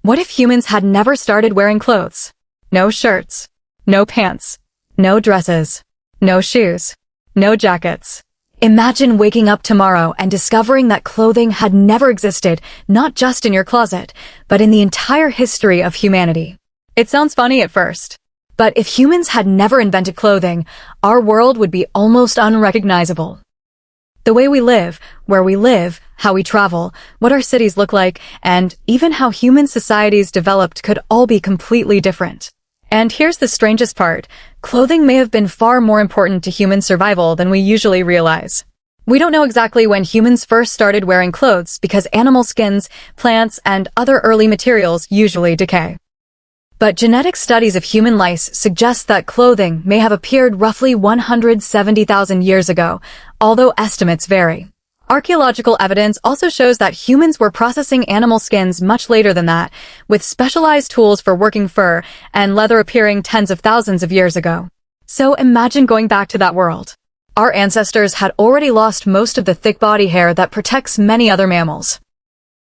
What if humans had never started wearing clothes? No shirts, no pants, no dresses, no shoes, no jackets. Imagine waking up tomorrow and discovering that clothing had never existed, not just in your closet, but in the entire history of humanity. It sounds funny at first, but if humans had never invented clothing, our world would be almost unrecognizable. The way we live, where we live, how we travel, what our cities look like, and even how human societies developed could all be completely different. And here's the strangest part. Clothing may have been far more important to human survival than we usually realize. We don't know exactly when humans first started wearing clothes because animal skins, plants, and other early materials usually decay. But genetic studies of human lice suggest that clothing may have appeared roughly 170,000 years ago, although estimates vary. Archaeological evidence also shows that humans were processing animal skins much later than that, with specialized tools for working fur and leather appearing tens of thousands of years ago. So imagine going back to that world. Our ancestors had already lost most of the thick body hair that protects many other mammals.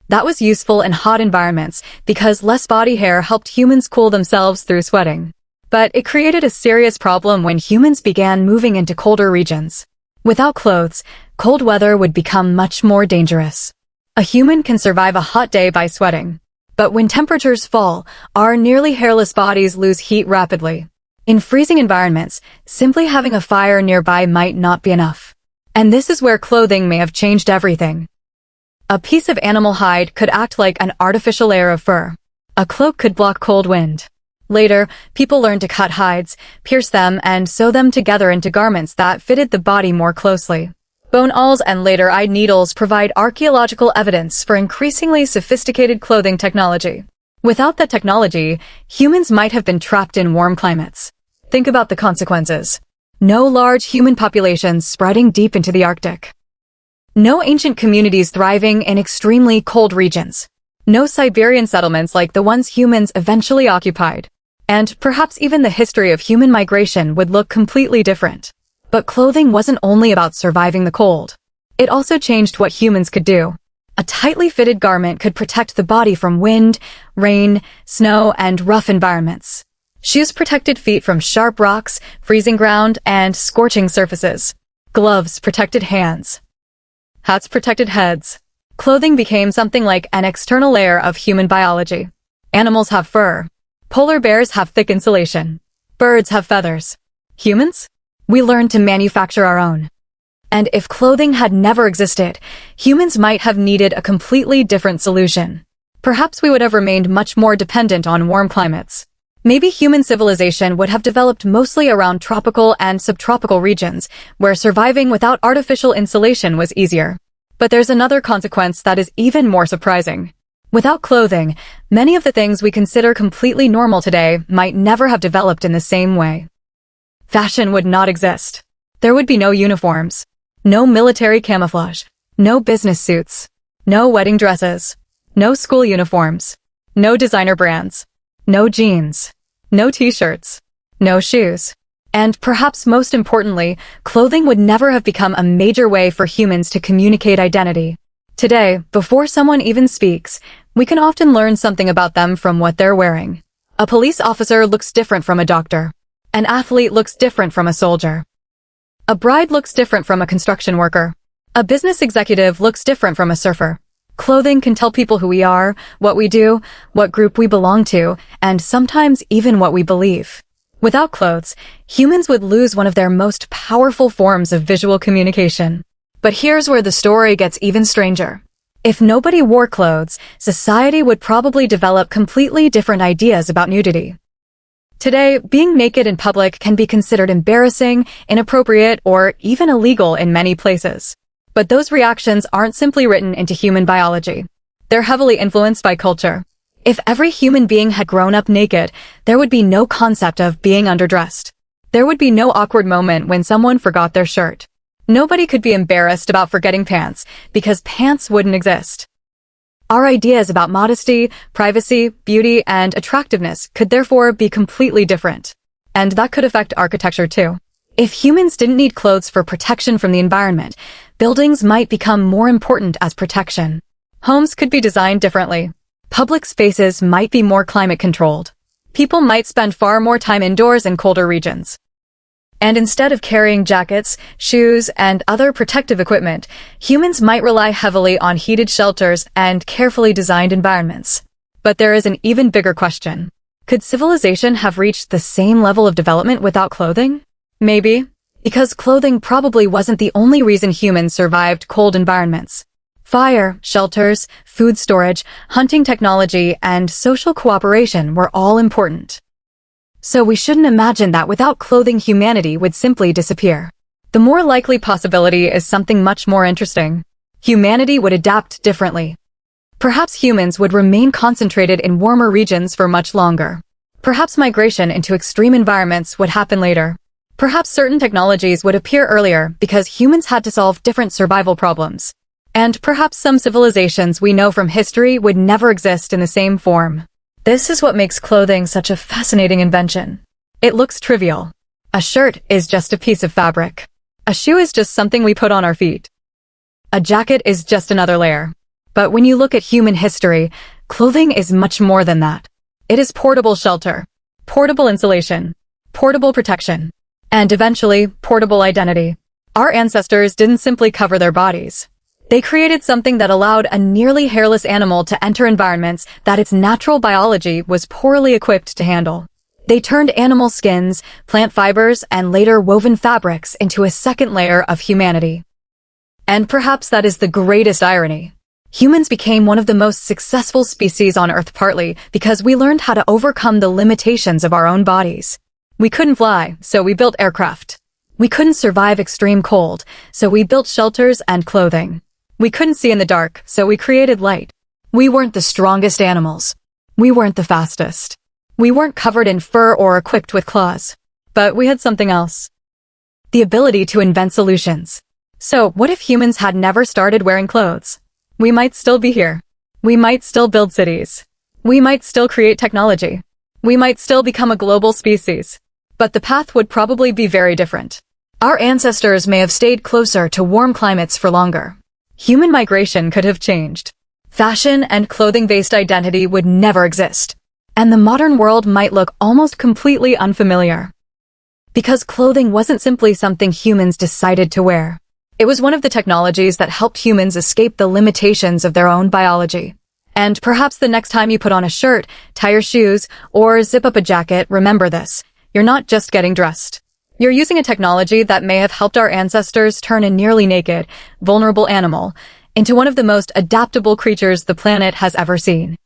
That was useful in hot environments because less body hair helped humans cool themselves through sweating. But it created a serious problem when humans began moving into colder regions. Without clothes, cold weather would become much more dangerous. A human can survive a hot day by sweating. But when temperatures fall, our nearly hairless bodies lose heat rapidly. In freezing environments, simply having a fire nearby might not be enough. And this is where clothing may have changed everything. A piece of animal hide could act like an artificial layer of fur. A cloak could block cold wind. Later, people learned to cut hides, pierce them, and sew them together into garments that fitted the body more closely. Bone awls and later eyed needles provide archaeological evidence for increasingly sophisticated clothing technology. Without that technology, humans might have been trapped in warm climates. Think about the consequences. No large human populations spreading deep into the Arctic. No ancient communities thriving in extremely cold regions. No Siberian settlements like the ones humans eventually occupied. And perhaps even the history of human migration would look completely different. But clothing wasn't only about surviving the cold. It also changed what humans could do. A tightly fitted garment could protect the body from wind, rain, snow, and rough environments. Shoes protected feet from sharp rocks, freezing ground, and scorching surfaces. Gloves protected hands. Hats protected heads. Clothing became something like an external layer of human biology. Animals have fur. Polar bears have thick insulation. Birds have feathers. Humans? We learned to manufacture our own. And if clothing had never existed, humans might have needed a completely different solution. Perhaps we would have remained much more dependent on warm climates. Maybe human civilization would have developed mostly around tropical and subtropical regions, where surviving without artificial insulation was easier. But there's another consequence that is even more surprising. Without clothing, many of the things we consider completely normal today might never have developed in the same way. Fashion would not exist. There would be no uniforms, no military camouflage, no business suits, no wedding dresses, no school uniforms, no designer brands, no jeans, no t-shirts, no shoes. And perhaps most importantly, clothing would never have become a major way for humans to communicate identity. Today, before someone even speaks, we can often learn something about them from what they're wearing. A police officer looks different from a doctor. An athlete looks different from a soldier. A bride looks different from a construction worker. A business executive looks different from a surfer. Clothing can tell people who we are, what we do, what group we belong to, and sometimes even what we believe. Without clothes, humans would lose one of their most powerful forms of visual communication. But here's where the story gets even stranger. If nobody wore clothes, society would probably develop completely different ideas about nudity. Today, being naked in public can be considered embarrassing, inappropriate, or even illegal in many places. But those reactions aren't simply written into human biology. They're heavily influenced by culture. If every human being had grown up naked, there would be no concept of being underdressed. There would be no awkward moment when someone forgot their shirt. Nobody could be embarrassed about forgetting pants, because pants wouldn't exist. Our ideas about modesty, privacy, beauty, and attractiveness could therefore be completely different. And that could affect architecture too. If humans didn't need clothes for protection from the environment, buildings might become more important as protection. Homes could be designed differently. Public spaces might be more climate-controlled. People might spend far more time indoors in colder regions. And instead of carrying jackets, shoes, and other protective equipment, humans might rely heavily on heated shelters and carefully designed environments. But there is an even bigger question. Could civilization have reached the same level of development without clothing? Maybe, because clothing probably wasn't the only reason humans survived cold environments. Fire, shelters, food storage, hunting technology, and social cooperation were all important. So we shouldn't imagine that without clothing humanity would simply disappear. The more likely possibility is something much more interesting. Humanity would adapt differently. Perhaps humans would remain concentrated in warmer regions for much longer. Perhaps migration into extreme environments would happen later. Perhaps certain technologies would appear earlier because humans had to solve different survival problems. And perhaps some civilizations we know from history would never exist in the same form. This is what makes clothing such a fascinating invention. It looks trivial. A shirt is just a piece of fabric. A shoe is just something we put on our feet. A jacket is just another layer. But when you look at human history, clothing is much more than that. It is portable shelter, portable insulation, portable protection, and eventually, portable identity. Our ancestors didn't simply cover their bodies. They created something that allowed a nearly hairless animal to enter environments that its natural biology was poorly equipped to handle. They turned animal skins, plant fibers, and later woven fabrics into a second layer of humanity. And perhaps that is the greatest irony. Humans became one of the most successful species on Earth partly because we learned how to overcome the limitations of our own bodies. We couldn't fly, so we built aircraft. We couldn't survive extreme cold, so we built shelters and clothing. We couldn't see in the dark, so we created light. We weren't the strongest animals. We weren't the fastest. We weren't covered in fur or equipped with claws. But we had something else. The ability to invent solutions. So, what if humans had never started wearing clothes? We might still be here. We might still build cities. We might still create technology. We might still become a global species. But the path would probably be very different. Our ancestors may have stayed closer to warm climates for longer. Human migration could have changed. Fashion and clothing-based identity would never exist. And the modern world might look almost completely unfamiliar. Because clothing wasn't simply something humans decided to wear. It was one of the technologies that helped humans escape the limitations of their own biology. And perhaps the next time you put on a shirt, tie your shoes, or zip up a jacket, remember this. You're not just getting dressed. You're using a technology that may have helped our ancestors turn a nearly naked, vulnerable animal into one of the most adaptable creatures the planet has ever seen.